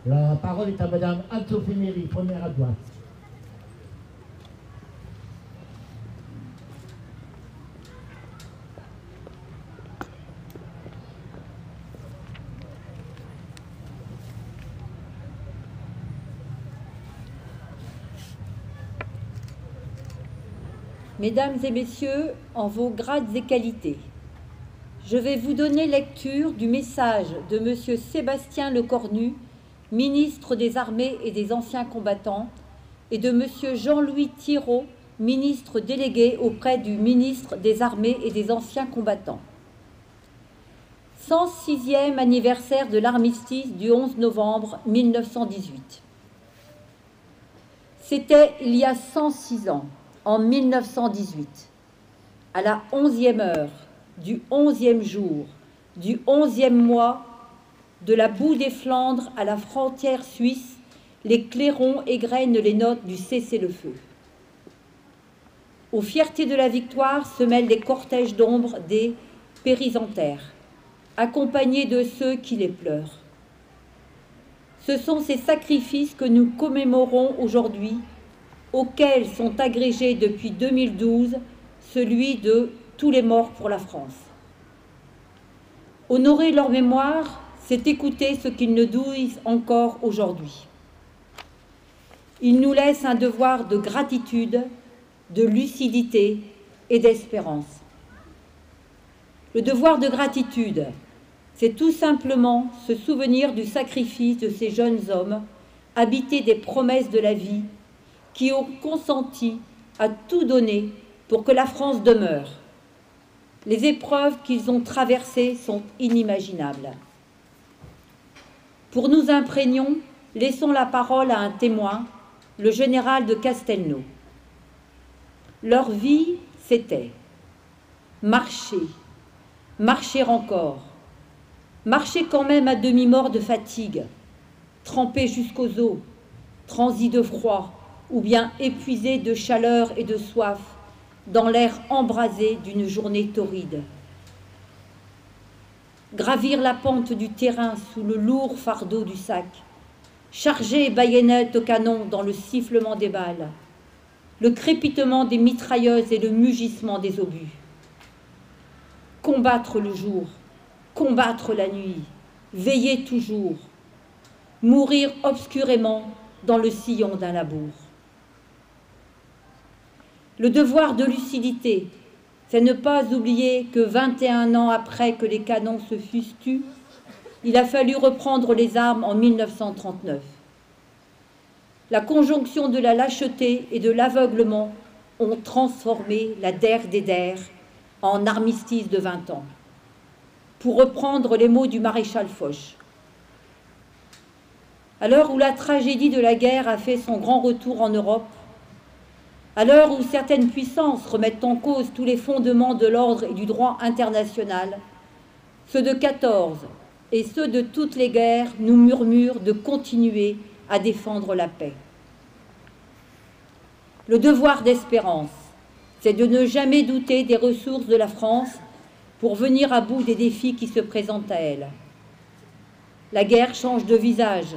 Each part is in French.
La parole est à Madame Anne-Sophie Méry, première adjointe. Mesdames et messieurs, en vos grades et qualités, je vais vous donner lecture du message de Monsieur Sébastien Lecornu, ministre des Armées et des Anciens Combattants, et de Monsieur Jean-Louis Thieraut, ministre délégué auprès du ministre des Armées et des Anciens Combattants. 106e anniversaire de l'armistice du 11 novembre 1918. C'était il y a 106 ans, en 1918, à la 11e heure, du 11e jour, du 11e mois, de la boue des Flandres à la frontière suisse, les clairons égrènent les notes du cessez-le-feu. Aux fiertés de la victoire se mêlent les cortèges d'ombre des périsentaires, accompagnés de ceux qui les pleurent. Ce sont ces sacrifices que nous commémorons aujourd'hui, auxquels sont agrégés depuis 2012 celui de tous les morts pour la France. Honorer leur mémoire, c'est écouter ce qu'ils nous disent encore aujourd'hui. Ils nous laissent un devoir de gratitude, de lucidité et d'espérance. Le devoir de gratitude, c'est tout simplement se souvenir du sacrifice de ces jeunes hommes, habités des promesses de la vie, qui ont consenti à tout donner pour que la France demeure. Les épreuves qu'ils ont traversées sont inimaginables. Pour nous imprégnons, laissons la parole à un témoin, le général de Castelnau. Leur vie, c'était marcher, marcher encore, marcher quand même à demi-mort de fatigue, trempé jusqu'aux os, transi de froid, ou bien épuisé de chaleur et de soif, dans l'air embrasé d'une journée torride. Gravir la pente du terrain sous le lourd fardeau du sac, charger baïonnette au canon dans le sifflement des balles, le crépitement des mitrailleuses et le mugissement des obus. Combattre le jour, combattre la nuit, veiller toujours, mourir obscurément dans le sillon d'un labour. Le devoir de lucidité, c'est ne pas oublier que 21 ans après que les canons se fussent tus, il a fallu reprendre les armes en 1939. La conjonction de la lâcheté et de l'aveuglement ont transformé la der des der en armistice de 20 ans. Pour reprendre les mots du maréchal Foch. À l'heure où la tragédie de la guerre a fait son grand retour en Europe, à l'heure où certaines puissances remettent en cause tous les fondements de l'ordre et du droit international, ceux de 14 et ceux de toutes les guerres nous murmurent de continuer à défendre la paix. Le devoir d'espérance, c'est de ne jamais douter des ressources de la France pour venir à bout des défis qui se présentent à elle. La guerre change de visage,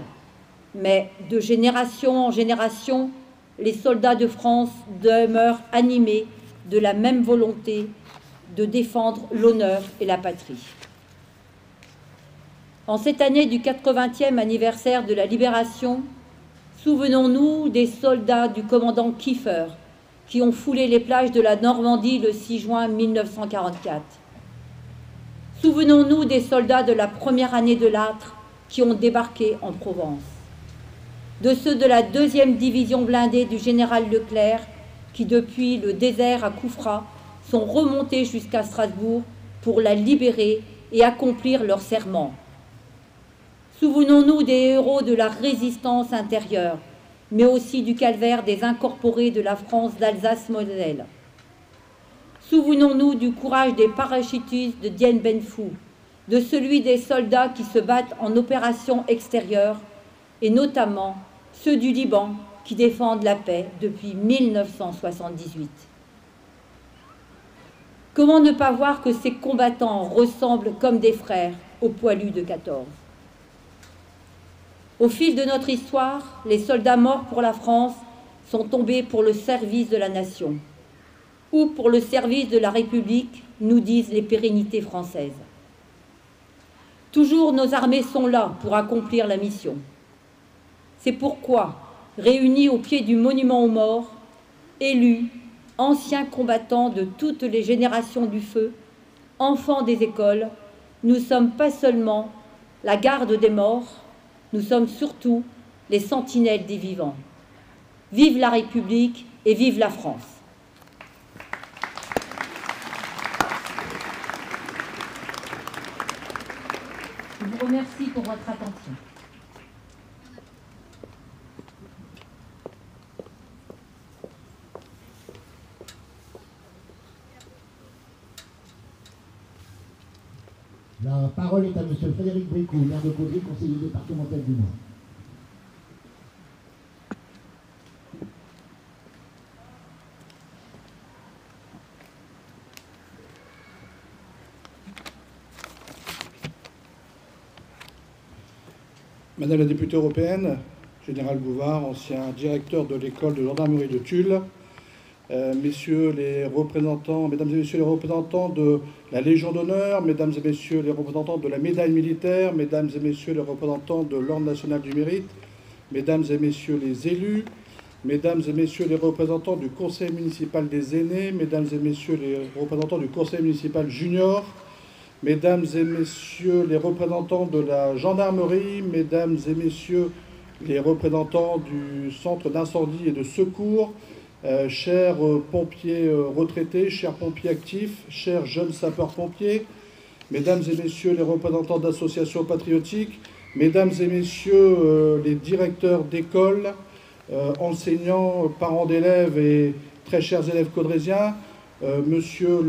mais de génération en génération, les soldats de France demeurent animés de la même volonté de défendre l'honneur et la patrie. En cette année du 80e anniversaire de la Libération, souvenons-nous des soldats du commandant Kiefer qui ont foulé les plages de la Normandie le 6 juin 1944. Souvenons-nous des soldats de la première année de Lattre qui ont débarqué en Provence. De ceux de la 2e division blindée du général Leclerc qui, depuis le désert à Koufra, sont remontés jusqu'à Strasbourg pour la libérer et accomplir leur serment. Souvenons-nous des héros de la résistance intérieure, mais aussi du calvaire des incorporés de la France d'Alsace-Moselle. Souvenons-nous du courage des parachutistes de Dien Bien Phu, de celui des soldats qui se battent en opération extérieure, et notamment ceux du Liban qui défendent la paix depuis 1978. Comment ne pas voir que ces combattants ressemblent comme des frères aux poilus de 14? Au fil de notre histoire, les soldats morts pour la France sont tombés pour le service de la nation ou pour le service de la République, nous disent les pérennités françaises. Toujours nos armées sont là pour accomplir la mission. C'est pourquoi, réunis au pied du monument aux morts, élus, anciens combattants de toutes les générations du feu, enfants des écoles, nous sommes pas seulement la garde des morts, nous sommes surtout les sentinelles des vivants. Vive la République et vive la France. Je vous remercie pour votre attention. La parole est à M. Frédéric Bricout, maire de Caudry, conseiller départemental du Nord. Madame la députée européenne, Général Bouvard, ancien directeur de l'école de gendarmerie de Tulle, messieurs les représentants, mesdames et messieurs les représentants de la Légion d'honneur, mesdames et messieurs les représentants de la médaille militaire, mesdames et messieurs les représentants de l'Ordre national du mérite, mesdames et messieurs les élus, mesdames et messieurs les représentants du conseil municipal des aînés, mesdames et messieurs les représentants du conseil municipal junior, mesdames et messieurs les représentants de la gendarmerie, mesdames et messieurs les représentants du centre d'incendie et de secours, chers pompiers retraités, chers pompiers actifs, chers jeunes sapeurs-pompiers, mesdames et messieurs les représentants d'associations patriotiques, mesdames et messieurs les directeurs d'école, enseignants, parents d'élèves et très chers élèves caudrésiens, monsieur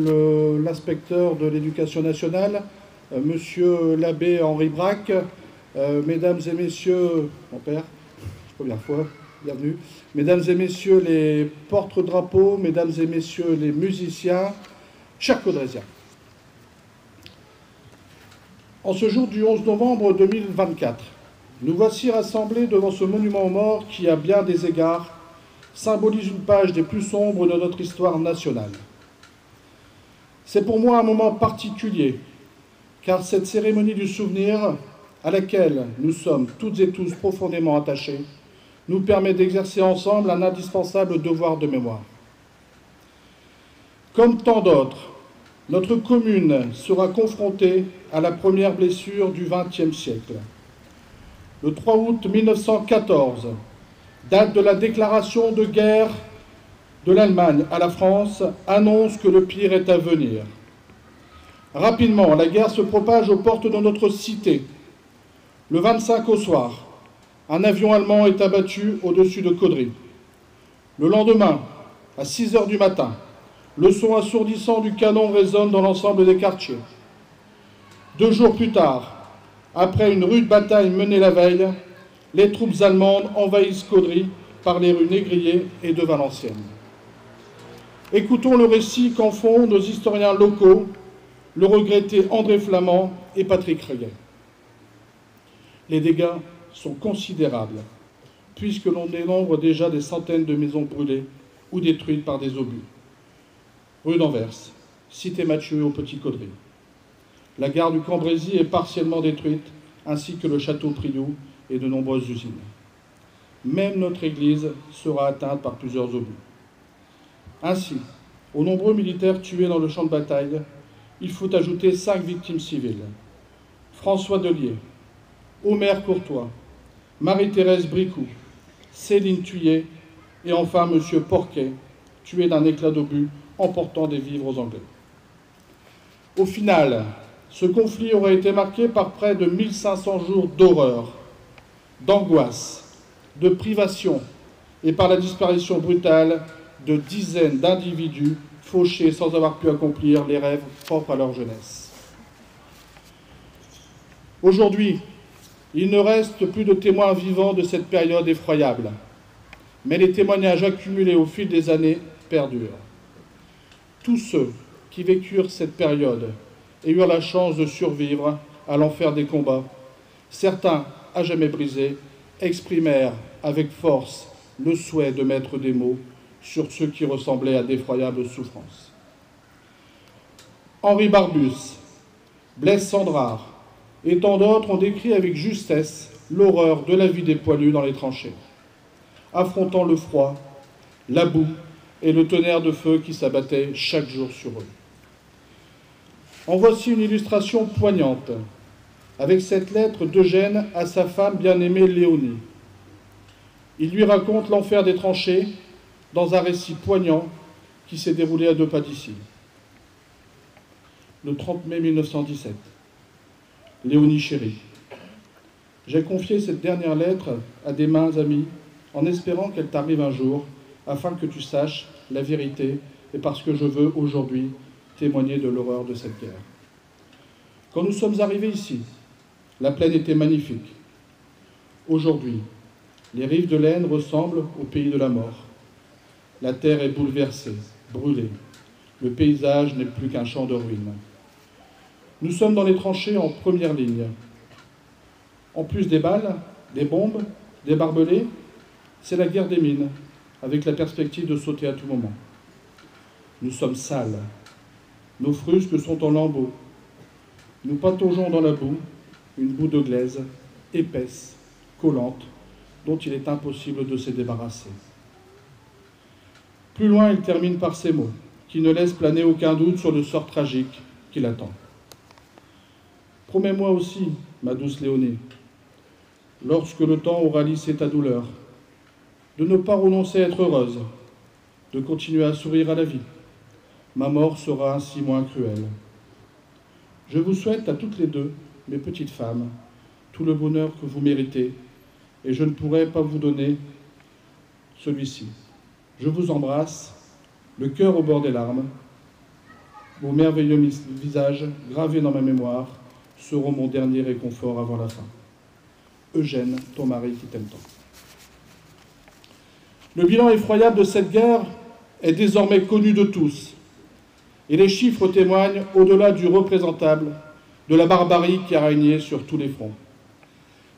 l'inspecteur de l'éducation nationale, monsieur l'abbé Henri Braque, mesdames et messieurs, mon père, première fois, bienvenue, mesdames et messieurs les porte-drapeaux, mesdames et messieurs les musiciens, chers caudrésiens. En ce jour du 11 novembre 2024, nous voici rassemblés devant ce monument aux morts qui, à bien des égards, symbolise une page des plus sombres de notre histoire nationale. C'est pour moi un moment particulier, car cette cérémonie du souvenir, à laquelle nous sommes toutes et tous profondément attachés, nous permet d'exercer ensemble un indispensable devoir de mémoire. Comme tant d'autres, notre commune sera confrontée à la première blessure du XXe siècle. Le 3 août 1914, date de la déclaration de guerre de l'Allemagne à la France, annonce que le pire est à venir. Rapidement, la guerre se propage aux portes de notre cité. Le 25 au soir, un avion allemand est abattu au-dessus de Caudry. Le lendemain, à 6 heures du matin, le son assourdissant du canon résonne dans l'ensemble des quartiers. 2 jours plus tard, après une rude bataille menée la veille, les troupes allemandes envahissent Caudry par les rues Négrier et de Valenciennes. Écoutons le récit qu'en font nos historiens locaux, le regretté André Flamand et Patrick Reguet. Les dégâts sont considérables, puisque l'on dénombre déjà des centaines de maisons brûlées ou détruites par des obus. Rue d'Anvers, cité Mathieu au Petit Caudry. La gare du Cambrésis est partiellement détruite, ainsi que le château Priou et de nombreuses usines. Même notre église sera atteinte par plusieurs obus. Ainsi, aux nombreux militaires tués dans le champ de bataille, il faut ajouter 5 victimes civiles. François Delier, Omer Courtois, Marie-Thérèse Bricout, Céline Thuyer et enfin M. Porquet, tué d'un éclat d'obus emportant des vivres aux Anglais. Au final, ce conflit aurait été marqué par près de 1500 jours d'horreur, d'angoisse, de privation et par la disparition brutale de dizaines d'individus fauchés sans avoir pu accomplir les rêves propres à leur jeunesse. Aujourd'hui, il ne reste plus de témoins vivants de cette période effroyable, mais les témoignages accumulés au fil des années perdurent. Tous ceux qui vécurent cette période et eurent la chance de survivre à l'enfer des combats, certains à jamais brisés exprimèrent avec force le souhait de mettre des mots sur ce qui ressemblait à d'effroyables souffrances. Henri Barbus, Blaise Sandrard et tant d'autres ont décrit avec justesse l'horreur de la vie des poilus dans les tranchées, affrontant le froid, la boue et le tonnerre de feu qui s'abattait chaque jour sur eux. En voici une illustration poignante, avec cette lettre d'Eugène à sa femme bien-aimée Léonie. Il lui raconte l'enfer des tranchées dans un récit poignant qui s'est déroulé à 2 pas d'ici. Le 30 mai 1917. Léonie chérie, j'ai confié cette dernière lettre à des mains amies en espérant qu'elle t'arrive un jour afin que tu saches la vérité et parce que je veux aujourd'hui témoigner de l'horreur de cette guerre. Quand nous sommes arrivés ici, la plaine était magnifique. Aujourd'hui, les rives de l'Aisne ressemblent au pays de la mort. La terre est bouleversée, brûlée. Le paysage n'est plus qu'un champ de ruines. Nous sommes dans les tranchées en première ligne. En plus des balles, des bombes, des barbelés, c'est la guerre des mines, avec la perspective de sauter à tout moment. Nous sommes sales. Nos frusques sont en lambeaux. Nous pataugeons dans la boue, une boue de glaise, épaisse, collante, dont il est impossible de se débarrasser. Plus loin, il termine par ces mots, qui ne laissent planer aucun doute sur le sort tragique qui l'attend. Promets-moi aussi, ma douce Léonie, lorsque le temps aura lissé ta douleur, de ne pas renoncer à être heureuse, de continuer à sourire à la vie. Ma mort sera ainsi moins cruelle. Je vous souhaite à toutes les deux, mes petites femmes, tout le bonheur que vous méritez, et je ne pourrai pas vous donner celui-ci. Je vous embrasse, le cœur au bord des larmes. Vos merveilleux visages, gravés dans ma mémoire, seront mon dernier réconfort avant la fin. Eugène, ton mari qui t'aime tant. Le bilan effroyable de cette guerre est désormais connu de tous, et les chiffres témoignent, au-delà du représentable, de la barbarie qui a régné sur tous les fronts.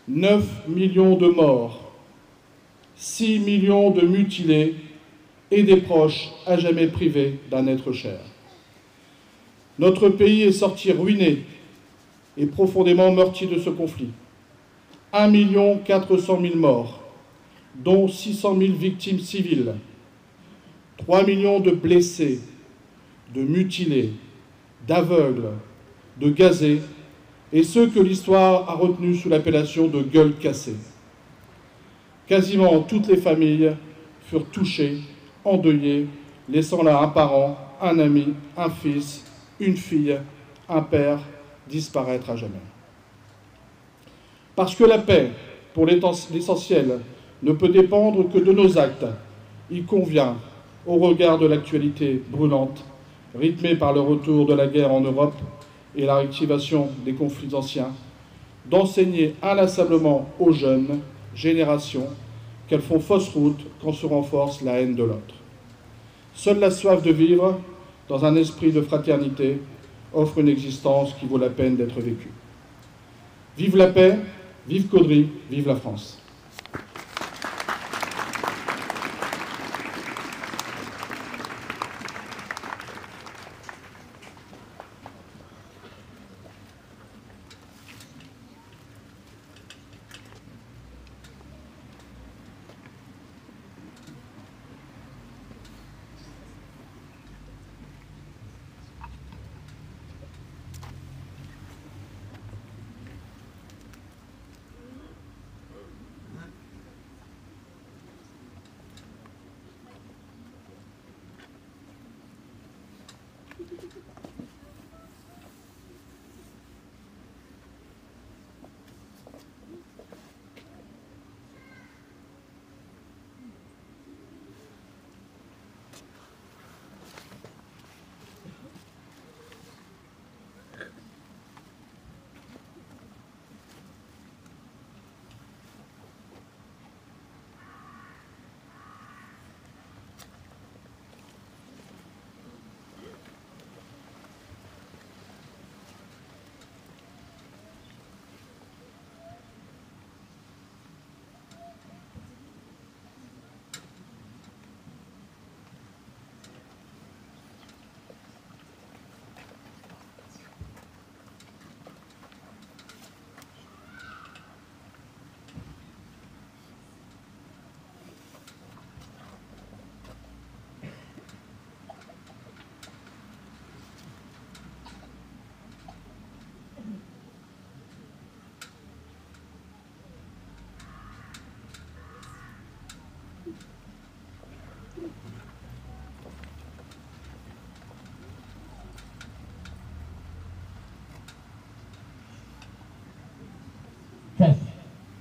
9 millions de morts, 6 millions de mutilés et des proches à jamais privés d'un être cher. Notre pays est sorti ruiné et profondément meurtri de ce conflit. 1 400 000 morts, dont 600 000 victimes civiles, 3 millions de blessés, de mutilés, d'aveugles, de gazés, et ceux que l'histoire a retenus sous l'appellation de gueules cassées. Quasiment toutes les familles furent touchées, endeuillées, laissant là un parent, un ami, un fils, une fille, un père disparaître à jamais. Parce que la paix, pour l'essentiel, ne peut dépendre que de nos actes, il convient, au regard de l'actualité brûlante, rythmée par le retour de la guerre en Europe et la réactivation des conflits anciens, d'enseigner inlassablement aux jeunes générations qu'elles font fausse route quand se renforce la haine de l'autre. Seule la soif de vivre, dans un esprit de fraternité, offre une existence qui vaut la peine d'être vécue. Vive la paix, vive Caudry, vive la France.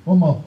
aux morts.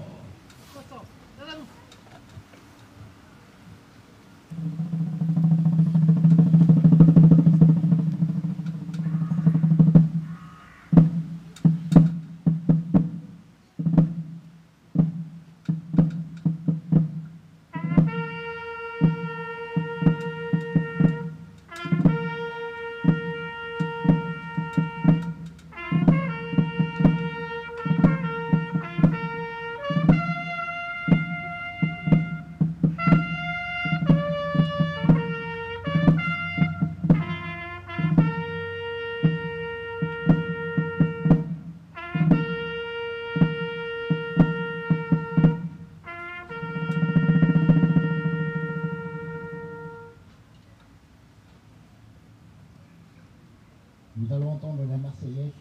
Nous allons entendre la Marseillaise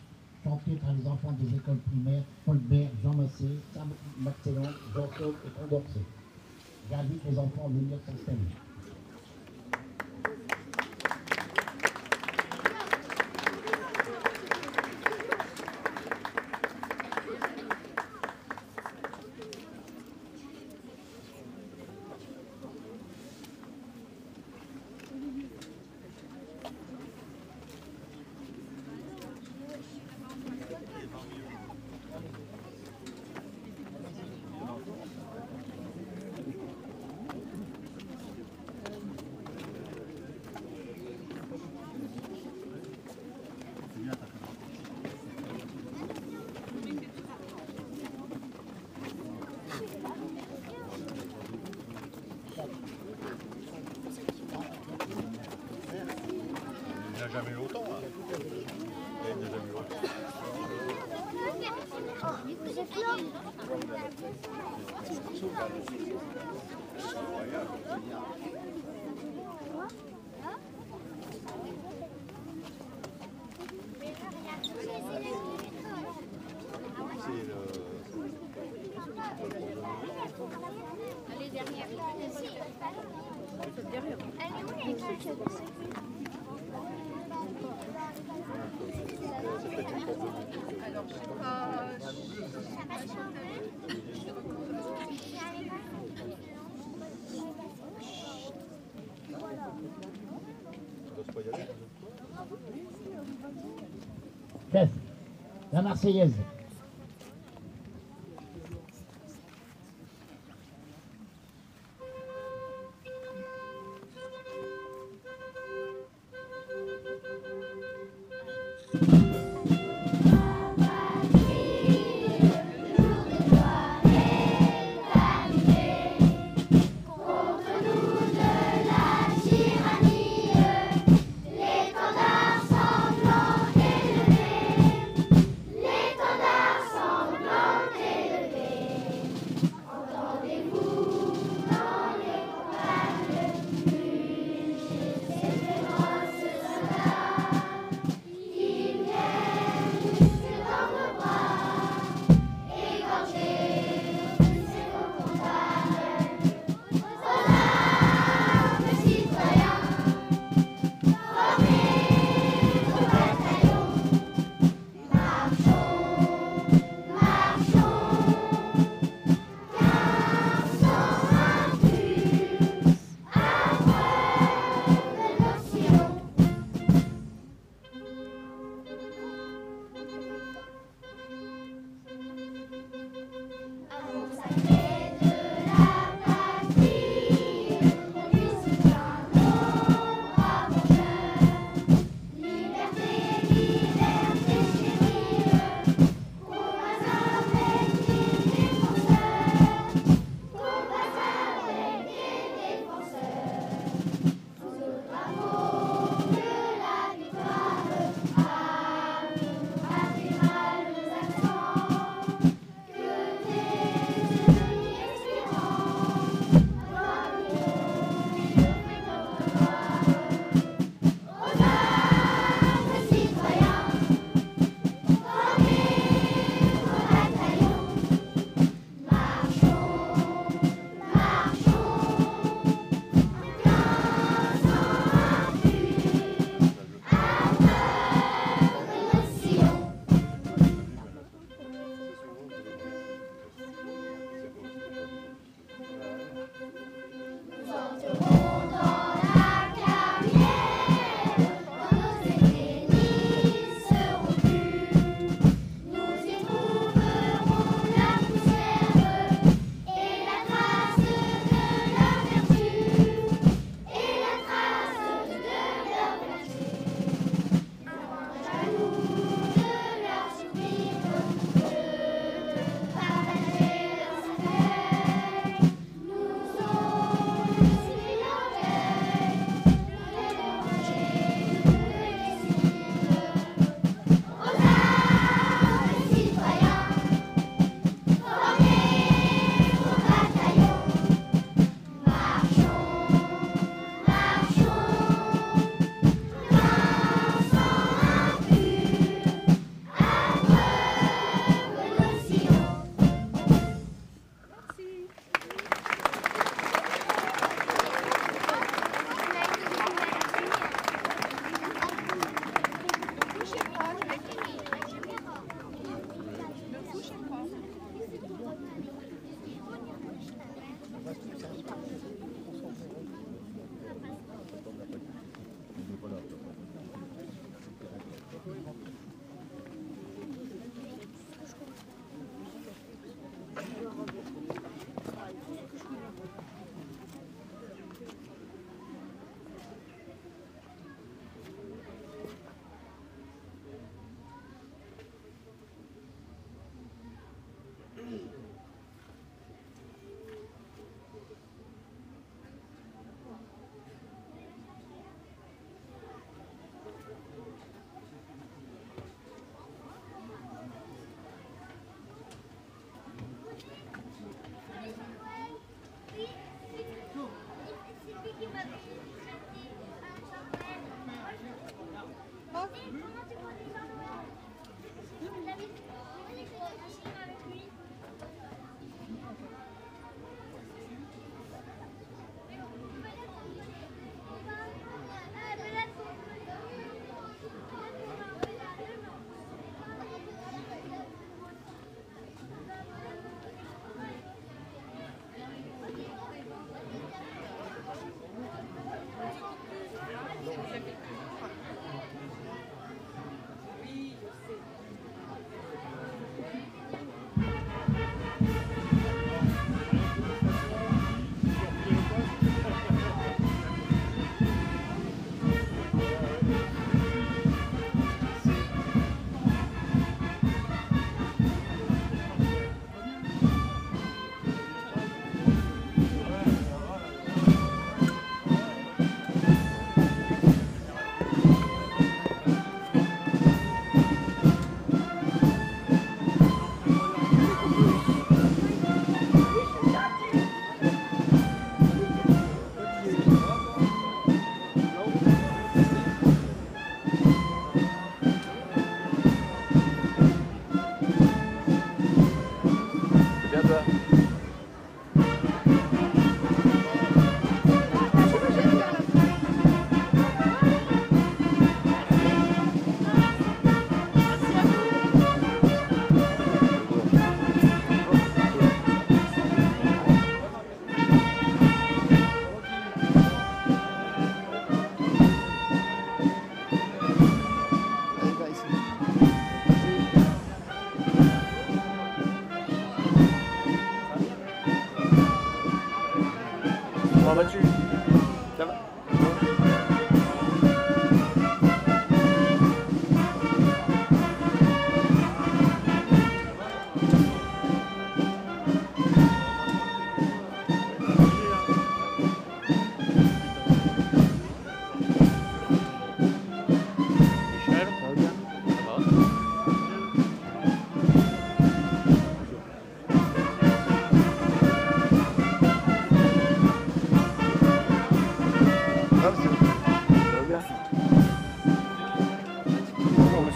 chantée par les enfants des écoles primaires Paul Bert, Jean Massé, Sam Maxellon, Jean Sauve et Condorcet. J'invite les enfants à venir s'installer. Il n'a jamais eu autant. Hein. Il n'a jamais eu autant. Allez, derrière. Elle est où les trucs? Alors, je sais pas. Chef, la Marseillaise. L'étendard vas-tu? Ça va?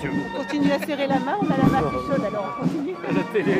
On continue à serrer la main, on a la main plus chaude, alors on continue. La télé.